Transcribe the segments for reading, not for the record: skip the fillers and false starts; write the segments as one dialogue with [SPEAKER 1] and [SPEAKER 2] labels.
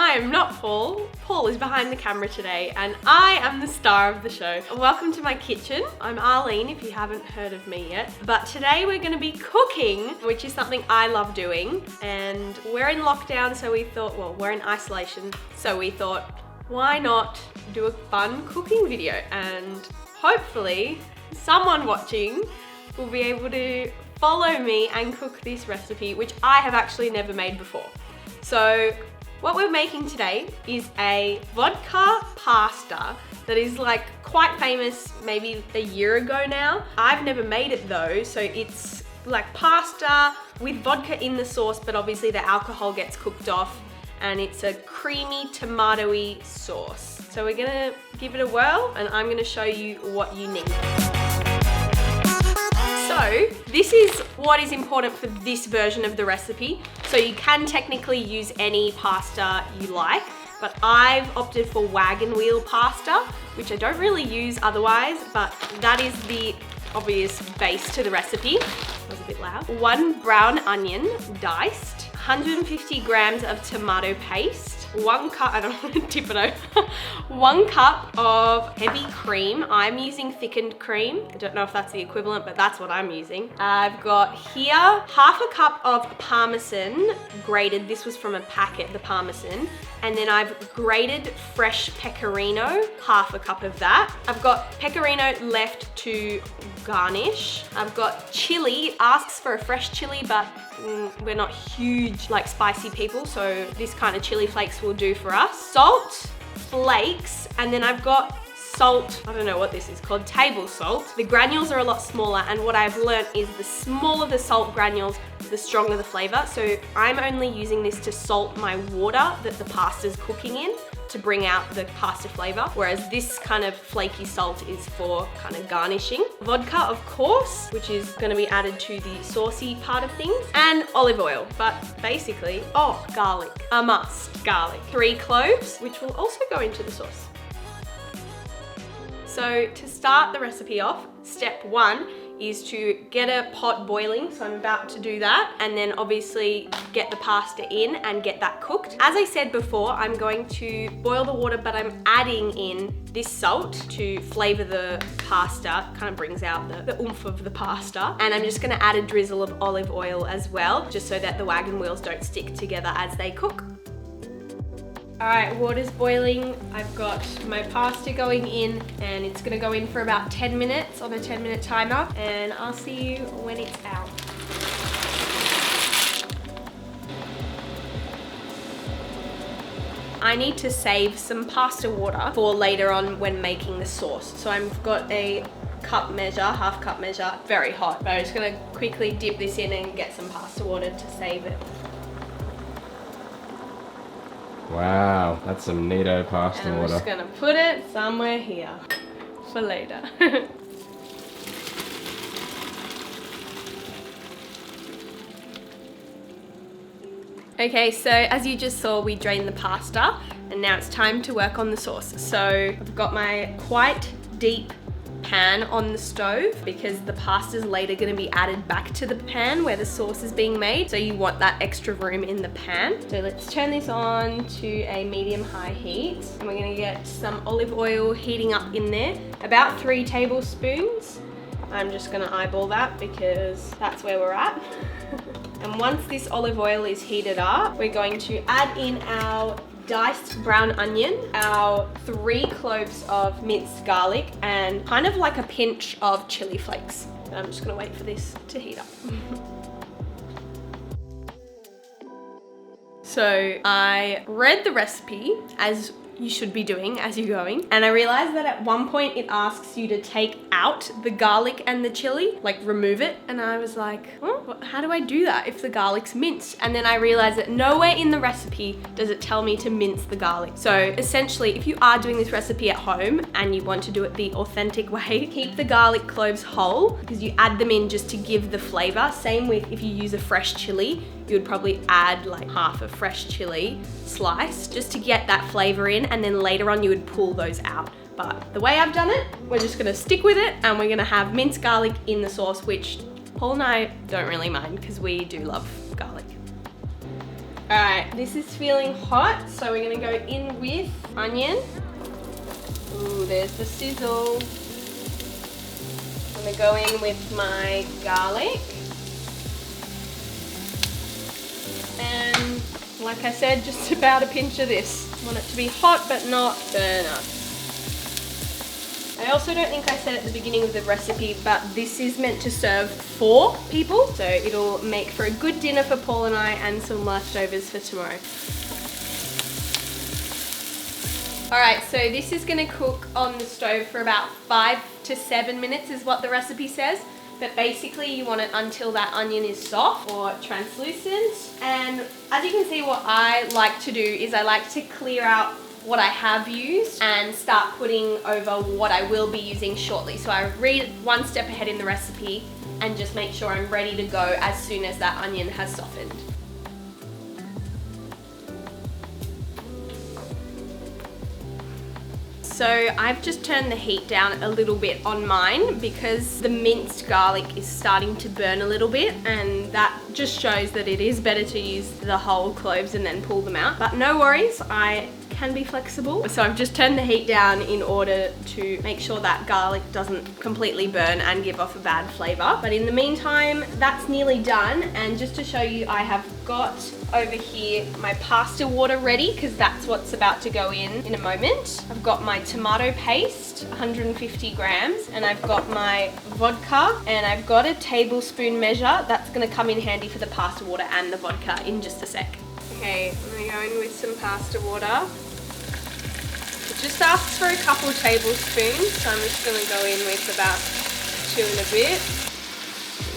[SPEAKER 1] I am not Paul. Paul is behind the camera today and I am the star of the show. Welcome to my kitchen. I'm Arleen if you haven't heard of me yet. But today we're gonna be cooking, which is something I love doing. And we're in lockdown, so we thought, well, we're in isolation. So we thought, why not do a fun cooking video? And hopefully someone watching will be able to follow me and cook this recipe, which I have actually never made before. So what we're making today is a vodka pasta that is like quite famous maybe a year ago now. I've never made it though, so it's like pasta with vodka in the sauce, but obviously the alcohol gets cooked off and it's a creamy tomatoey sauce. So we're gonna give it a whirl and I'm gonna show you what you need. So this is what is important for this version of the recipe. So you can technically use any pasta you like, but I've opted for wagon wheel pasta, which I don't really use otherwise, but that is the obvious base to the recipe. That was a bit loud. 1 brown onion diced, 150 grams of tomato paste, 1 cup, I don't want to tip it over, 1 cup of heavy cream. I'm using thickened cream. I don't know if that's the equivalent, but that's what I'm using. I've got here half a cup of Parmesan grated. This was from a packet, the Parmesan. And then I've grated fresh pecorino, half a cup of that. I've got pecorino left to garnish. I've got chili, asks for a fresh chili, but we're not huge like spicy people, so this kind of chili flakes will do for us. Salt, flakes, and then I've got salt, I don't know what this is called, table salt. The granules are a lot smaller, and what I've learned is the smaller the salt granules, the stronger the flavor. So I'm only using this to salt my water that the pasta's cooking in to bring out the pasta flavor, whereas this kind of flaky salt is for kind of garnishing. Vodka, of course, which is gonna be added to the saucy part of things, and olive oil, but basically, oh, garlic, a must, garlic. 3 cloves, which will also go into the sauce. So to start the recipe off, step 1 is to get a pot boiling. So I'm about to do that. And then obviously get the pasta in and get that cooked. As I said before, I'm going to boil the water, but I'm adding in this salt to flavor the pasta. Kind of brings out the oomph of the pasta. And I'm just gonna add a drizzle of olive oil as well, just so that the wagon wheels don't stick together as they cook. All right, water's boiling. I've got my pasta going in and it's gonna go in for about 10 minutes on a 10-minute timer, and I'll see you when it's out. I need to save some pasta water for later on when making the sauce. So I've got a cup measure, half cup measure, very hot. But I'm just gonna quickly dip this in and get some pasta water to save it.
[SPEAKER 2] Wow, that's some neato pasta water.
[SPEAKER 1] I'm just gonna put it somewhere here for later. Okay, so as you just saw, we drained the pasta and now it's time to work on the sauce. So I've got my quite deep pan on the stove because the pasta's later going to be added back to the pan where the sauce is being made, so you want that extra room in the pan. So let's turn this on to a medium-high heat, and we're going to get some olive oil heating up in there, about 3 tablespoons. I'm just going to eyeball that because that's where we're at. And once this olive oil is heated up, we're going to add in our diced brown onion, our 3 cloves of minced garlic, and kind of like a pinch of chili flakes. I'm just gonna wait for this to heat up. So I read the recipe, as you should be doing as you're going, and I realized that at one point it asks you to take out the garlic and the chili, like remove it, and I was like, oh, how do I do that if the garlic's minced? And then I realized that nowhere in the recipe does it tell me to mince the garlic. So essentially, if you are doing this recipe at home and you want to do it the authentic way, keep the garlic cloves whole because you add them in just to give the flavor. Same with if you use a fresh chili, you would probably add like half a fresh chili sliced just to get that flavor in, and then later on you would pull those out. But the way I've done it, we're just gonna stick with it, and we're gonna have minced garlic in the sauce, which Paul and I don't really mind because we do love garlic. Alright, this is feeling hot, so we're gonna go in with onion. Ooh, there's the sizzle. I'm gonna go in with my garlic. And like I said, just about a pinch of this. I want it to be hot but not burn up. I also don't think I said at the beginning of the recipe, but this is meant to serve 4 people. So it'll make for a good dinner for Paul and I and some leftovers for tomorrow. All right, so this is gonna cook on the stove for about 5 to 7 minutes is what the recipe says. But basically you want it until that onion is soft or translucent. And as you can see, what I like to do is I like to clear out what I have used and start putting over what I will be using shortly. So I read 1 step ahead in the recipe and just make sure I'm ready to go as soon as that onion has softened. So I've just turned the heat down a little bit on mine because the minced garlic is starting to burn a little bit, and that just shows that it is better to use the whole cloves and then pull them out. But no worries, I can be flexible. So I've just turned the heat down in order to make sure that garlic doesn't completely burn and give off a bad flavor. But in the meantime, that's nearly done. And just to show you, I have got over here my pasta water ready because that's what's about to go in a moment. I've got my tomato paste, 150 grams, and I've got my vodka, and I've got a tablespoon measure. That's gonna come in handy for the pasta water and the vodka in just a sec. Okay, I'm gonna go in with some pasta water. It just asks for a couple tablespoons, so I'm just gonna go in with about 2 and a bit.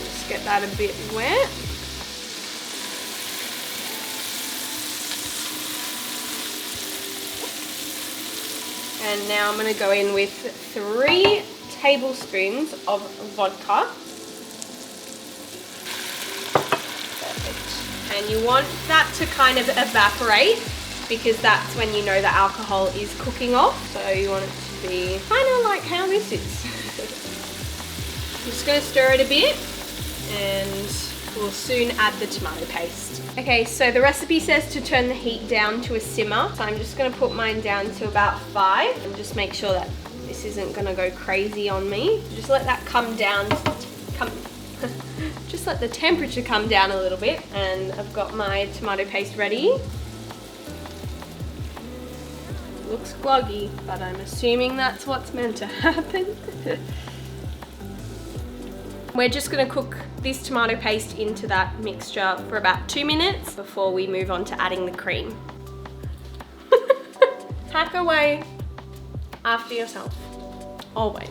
[SPEAKER 1] Just get that a bit wet. And now I'm gonna go in with 3 tablespoons of vodka. Perfect. And you want that to kind of evaporate because that's when you know the alcohol is cooking off. So you want it to be kind of like how this is. I'm just gonna stir it a bit and we'll soon add the tomato paste. Okay, so the recipe says to turn the heat down to a simmer. So I'm just gonna put mine down to about 5 and just make sure that this isn't gonna go crazy on me. Just let that come down, just let the temperature come down a little bit. And I've got my tomato paste ready. Looks gloggy, but I'm assuming that's what's meant to happen. We're just gonna cook this tomato paste into that mixture for about 2 minutes before we move on to adding the cream. Hack away after yourself, always.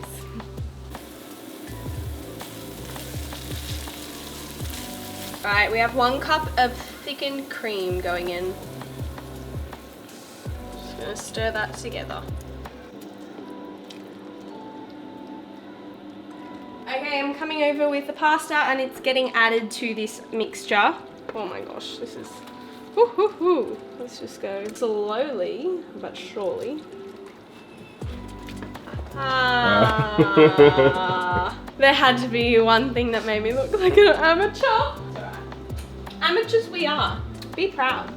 [SPEAKER 1] All right, we have 1 cup of thickened cream going in. Just gonna stir that together. Okay, I'm coming over with the pasta and it's getting added to this mixture. Oh my gosh, this is, woo. Let's just go slowly but surely. There had to be one thing that made me look like an amateur. It's all right. Amateurs we are, be proud.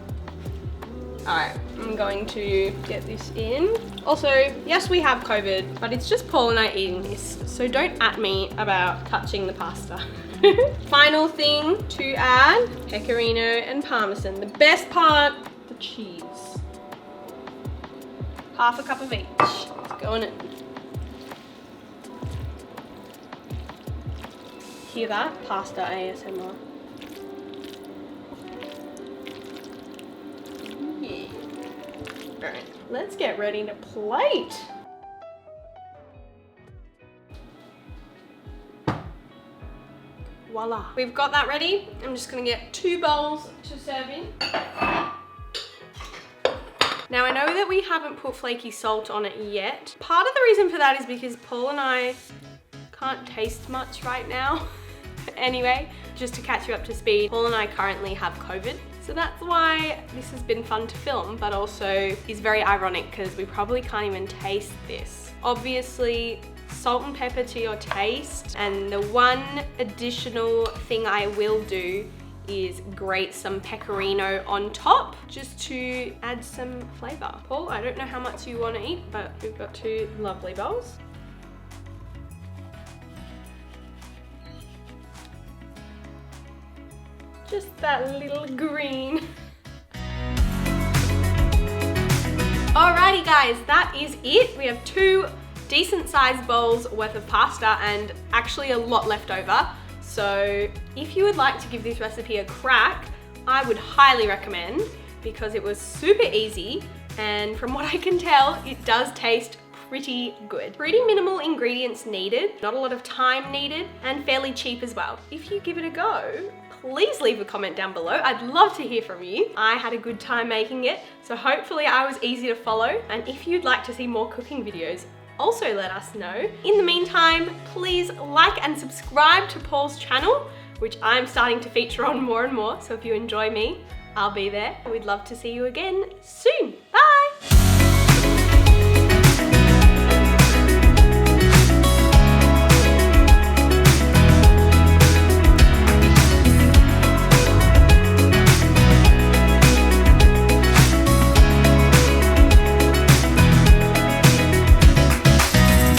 [SPEAKER 1] All right, I'm going to get this in. Also, yes, we have COVID, but it's just Paul and I eating this. So don't at me about touching the pasta. Final thing to add, pecorino and parmesan. The best part, the cheese. Half a cup of each. It's going in. Hear that? Pasta ASMR. Alright, let's get ready to plate. Voila. We've got that ready. I'm just gonna get 2 bowls to serve in. Now I know that we haven't put flaky salt on it yet. Part of the reason for that is because Paul and I can't taste much right now. Anyway, just to catch you up to speed, Paul and I currently have COVID. So that's why this has been fun to film, but also is very ironic because we probably can't even taste this. Obviously, salt and pepper to your taste. And the one additional thing I will do is grate some pecorino on top just to add some flavor. Paul, I don't know how much you want to eat, but we've got two lovely bowls. Just that little green. Alrighty guys, that is it. We have two decent sized bowls worth of pasta and actually a lot left over. So if you would like to give this recipe a crack, I would highly recommend, because it was super easy and from what I can tell, it does taste pretty good. Pretty minimal ingredients needed, not a lot of time needed, and fairly cheap as well. If you give it a go, please leave a comment down below. I'd love to hear from you. I had a good time making it, so hopefully I was easy to follow. And if you'd like to see more cooking videos, also let us know. In the meantime, please like and subscribe to Paul's channel, which I'm starting to feature on more and more. So if you enjoy me, I'll be there. We'd love to see you again soon. Bye!